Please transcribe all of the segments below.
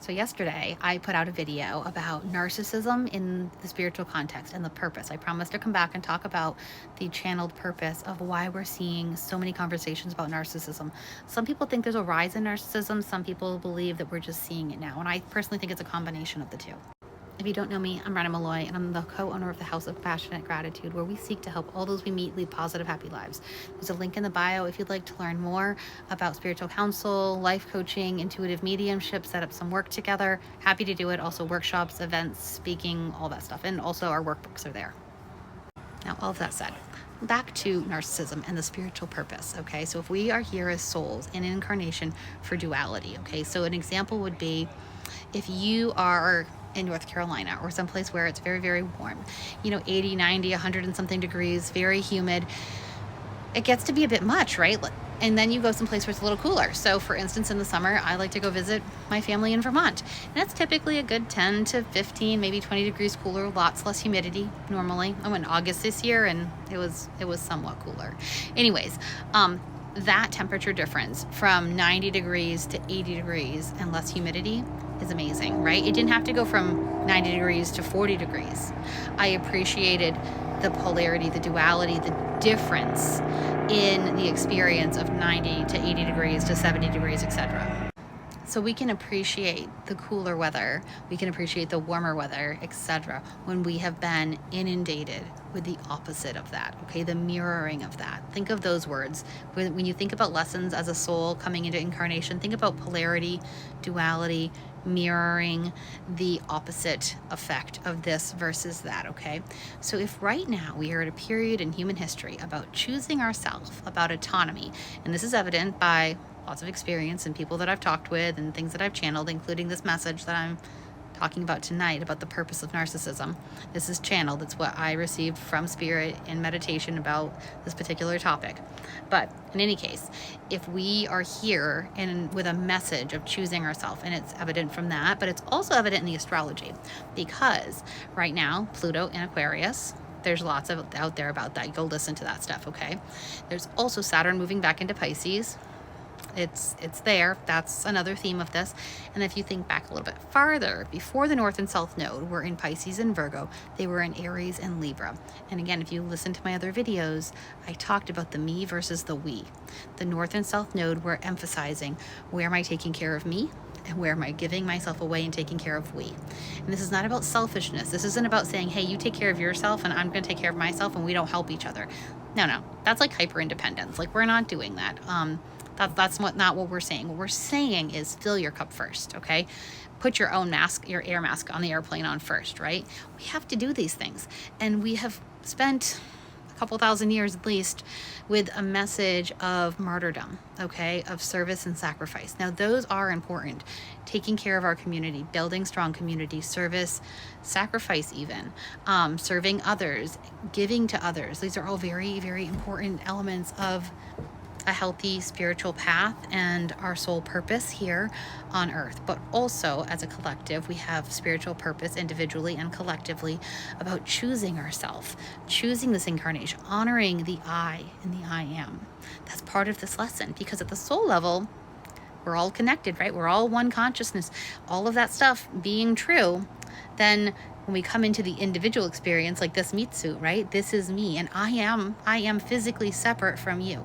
So yesterday I put out a video about narcissism in the spiritual context and the purpose. I promised to come back and talk about the channeled purpose of why we're seeing so many conversations about narcissism. Some people think there's a rise in narcissism. Some people believe that we're just seeing it now. And I personally think it's a combination of the two. If you don't know me, I'm Rana Malloy, and I'm the co-owner of the House of Passionate Gratitude, where we seek to help all those we meet lead positive, happy lives. There's a link in the bio if you'd like to learn more about spiritual counsel, life coaching, intuitive mediumship, set up some work together. Happy to do it. Also workshops, events, speaking, all that stuff. And also our workbooks are there. Now, all of that said, back to narcissism and the spiritual purpose, okay? So if we are here as souls in an incarnation for duality, okay? So an example would be if you are in North Carolina or someplace where it's very, very warm, 80, 90, 100 and something degrees, very humid, it gets to be a bit much, right? And then you go someplace where it's a little cooler. So for instance, in the summer, I like to go visit my family in Vermont. And that's typically a good 10 to 15, maybe 20 degrees cooler, lots less humidity normally. I went in August this year and it was somewhat cooler. Anyways, that temperature difference from 90 degrees to 80 degrees and less humidity is amazing, right? It didn't have to go from 90 degrees to 40 degrees. I appreciated the polarity, the duality, the difference in the experience of 90 to 80 degrees to 70 degrees, etc. So we can appreciate the cooler weather, we can appreciate the warmer weather, etc. when we have been inundated with the opposite of that, okay? The mirroring of that. Think of those words. When you think about lessons as a soul coming into incarnation, think about polarity, duality, mirroring the opposite effect of this versus that, okay? So if right now we are at a period in human history about choosing ourselves, about autonomy, and this is evident by lots of experience and people that I've talked with and things that I've channeled, including this message that I'm talking about tonight about the purpose of narcissism. This is channeled. It's what I received from Spirit in meditation about this particular topic. But in any case, if we are here and with a message of choosing ourselves, and it's evident from that, but it's also evident in the astrology, because right now, Pluto in Aquarius, there's lots of out there about that. Go listen to that stuff, okay? There's also Saturn moving back into Pisces. It's there. That's another theme of this. And if you think back a little bit farther, before the North and South Node were in Pisces and Virgo, they were in Aries and Libra. And again, if you listen to my other videos, I talked about the me versus the we. The North and South Node were emphasizing, where am I taking care of me? And where am I giving myself away and taking care of we? And this is not about selfishness. This isn't about saying, hey, you take care of yourself and I'm going to take care of myself and we don't help each other. No. That's like hyper independence. Like, we're not doing that. That's not what we're saying. What we're saying is fill your cup first, okay? Put your own mask, your air mask on the airplane on first, right? We have to do these things. And we have spent a couple thousand years at least with a message of martyrdom, okay? Of service and sacrifice. Now, those are important. Taking care of our community, building strong community, service, sacrifice even, serving others, giving to others. These are all very, very important elements of a healthy spiritual path and our soul purpose here on earth. But also as a collective, we have spiritual purpose individually and collectively about choosing ourselves, choosing this incarnation, honoring the I and the I am. That's part of this lesson, because at the soul level, we're all connected, right? We're all one consciousness, all of that stuff being true. Then when we come into the individual experience, like this meat suit, right? This is me, and I am physically separate from you.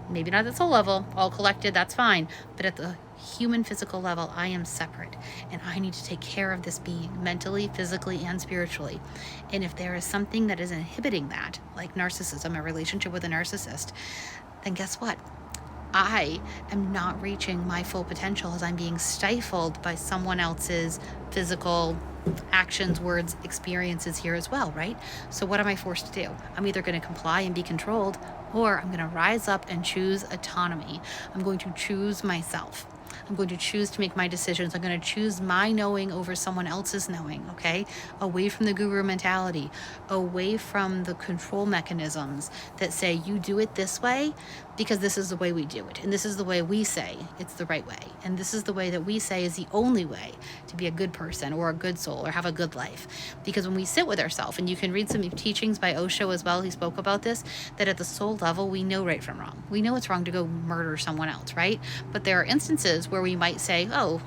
Maybe not at the soul level, all collected, that's fine. But at the human physical level, I am separate. And I need to take care of this being mentally, physically, and spiritually. And if there is something that is inhibiting that, like narcissism, a relationship with a narcissist, then guess what? I am not reaching my full potential as I'm being stifled by someone else's physical actions, words, experiences here as well, right? So what am I forced to do? I'm either going to comply and be controlled, or I'm going to rise up and choose autonomy. I'm going to choose myself. I'm going to choose to make my decisions. I'm going to choose my knowing over someone else's knowing, okay? Away from the guru mentality, away from the control mechanisms that say you do it this way because this is the way we do it. And this is the way we say it's the right way. And this is the way that we say is the only way to be a good person or a good soul or have a good life. Because when we sit with ourselves, and you can read some teachings by Osho as well, he spoke about this, that at the soul level, we know right from wrong. We know it's wrong to go murder someone else, right? But there are instances where we might say, oh,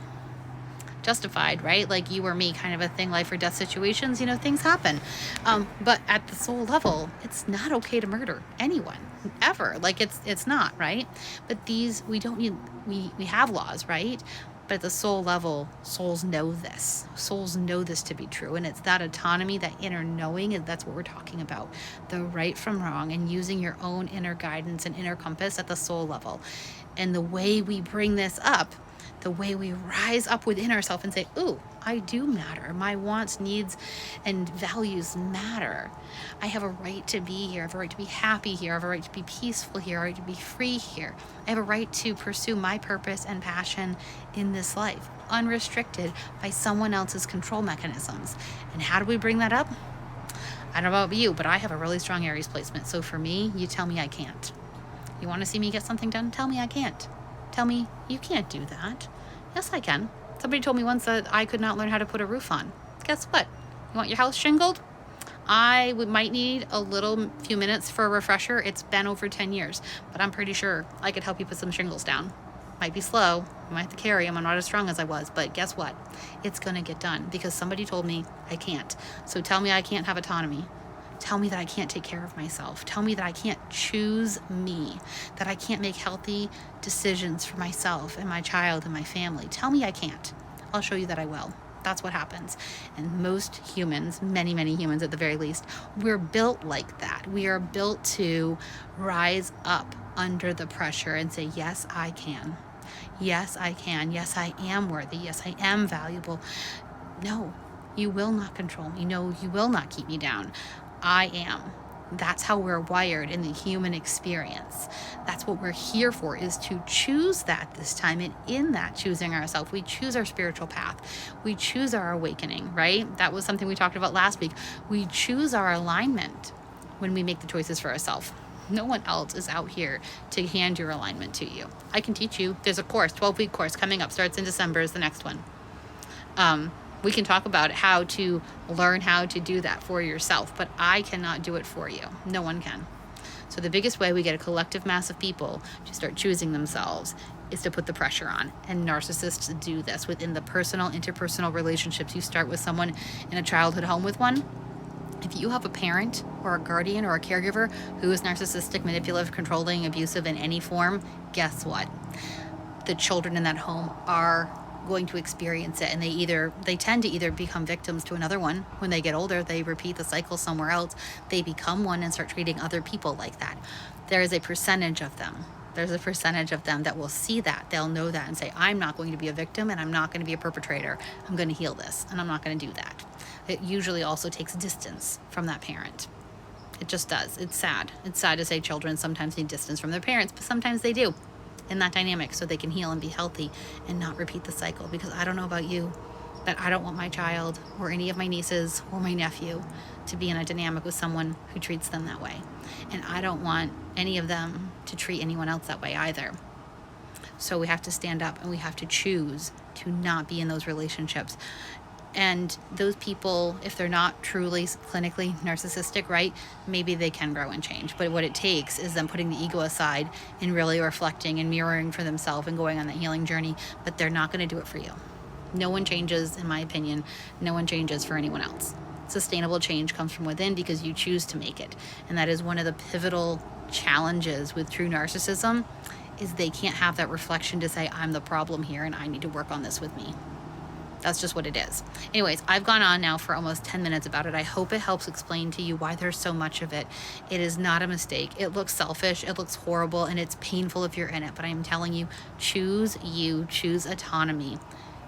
justified, right? Like you or me kind of a thing, life or death situations, things happen. But at the soul level, it's not okay to murder anyone ever. Like it's not, right? But we don't need, we have laws, right? But at the soul level, souls know this. Souls know this to be true. And it's that autonomy, that inner knowing, and that's what we're talking about. The right from wrong and using your own inner guidance and inner compass at the soul level. And the way we bring this up, the way we rise up within ourselves and say, ooh, I do matter. My wants, needs, and values matter. I have a right to be here. I have a right to be happy here. I have a right to be peaceful here. I have a right to be free here. I have a right to pursue my purpose and passion in this life, unrestricted by someone else's control mechanisms. And how do we bring that up? I don't know about you, but I have a really strong Aries placement. So for me, you tell me I can't. You want to see me get something done? Tell me I can't. Tell me you can't do that. Yes, I can. Somebody told me once that I could not learn how to put a roof on. Guess what? You want your house shingled? I might need a few minutes for a refresher. It's been over 10 years, but I'm pretty sure I could help you put some shingles down. Might be slow. I might have to carry them. I'm not as strong as I was, but guess what? It's going to get done because somebody told me I can't. So tell me I can't have autonomy. Tell me that I can't take care of myself. Tell me that I can't choose me, that I can't make healthy decisions for myself and my child and my family. Tell me I can't. I'll show you that I will. That's what happens. And most humans, many, many humans at the very least, we're built like that. We are built to rise up under the pressure and say, yes, I can. Yes, I can. Yes, I am worthy. Yes, I am valuable. No, you will not control me. No, you will not keep me down. I am. That's how we're wired in the human experience. That's what we're here for, is to choose that this time. And in that choosing ourselves, we choose our spiritual path. We choose our awakening, right? That was something we talked about last week. We choose our alignment when we make the choices for ourselves. No one else is out here to hand your alignment to you. I can teach you. There's a course, 12-week course coming up, starts in December is the next one. We can talk about how to learn how to do that for yourself, but I cannot do it for you. No one can. So the biggest way we get a collective mass of people to start choosing themselves is to put the pressure on. And narcissists do this within the personal, interpersonal relationships. You start with someone in a childhood home with one. If you have a parent or a guardian or a caregiver who is narcissistic, manipulative, controlling, abusive in any form, guess what? The children in that home are going to experience it, and they tend to either become victims to another one. When they get older, they repeat the cycle somewhere else. They become one and start treating other people like that. There is a percentage of them. There's a percentage of them that will see that. They'll know that and say, I'm not going to be a victim and I'm not going to be a perpetrator. I'm going to heal this and I'm not going to do that. It usually also takes distance from that parent. It just does. It's sad. It's sad to say children sometimes need distance from their parents, but sometimes they do in that dynamic so they can heal and be healthy and not repeat the cycle. Because I don't know about you, but I don't want my child or any of my nieces or my nephew to be in a dynamic with someone who treats them that way. And I don't want any of them to treat anyone else that way either. So we have to stand up and we have to choose to not be in those relationships. And those people, if they're not truly clinically narcissistic, right, maybe they can grow and change. But what it takes is them putting the ego aside and really reflecting and mirroring for themselves and going on that healing journey. But they're not going to do it for you. No one changes, in my opinion. No one changes for anyone else. Sustainable change comes from within because you choose to make it. And that is one of the pivotal challenges with true narcissism, is they can't have that reflection to say, I'm the problem here and I need to work on this with me. That's just what it is. Anyways, I've gone on now for almost 10 minutes about it. I hope it helps explain to you why there's so much of it. It is not a mistake. It looks selfish, it looks horrible, and it's painful if you're in it. But I'm telling you, choose autonomy.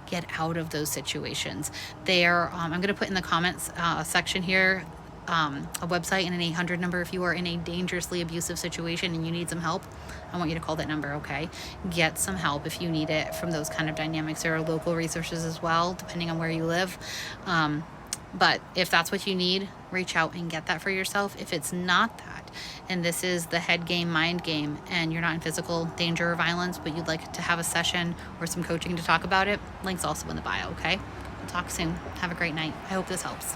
Get out of those situations. I'm going to put in the comments section here a website and an 800 number if you are in a dangerously abusive situation and you need some help. I want you to call that number, okay? Get some help if you need it from those kind of dynamics. There are local resources as well, depending on where you live. But if that's what you need, reach out and get that for yourself. If it's not that, and this is the head game, mind game, and you're not in physical danger or violence, but you'd like to have a session or some coaching to talk about it, link's also in the bio, okay? We'll talk soon. Have a great night. I hope this helps.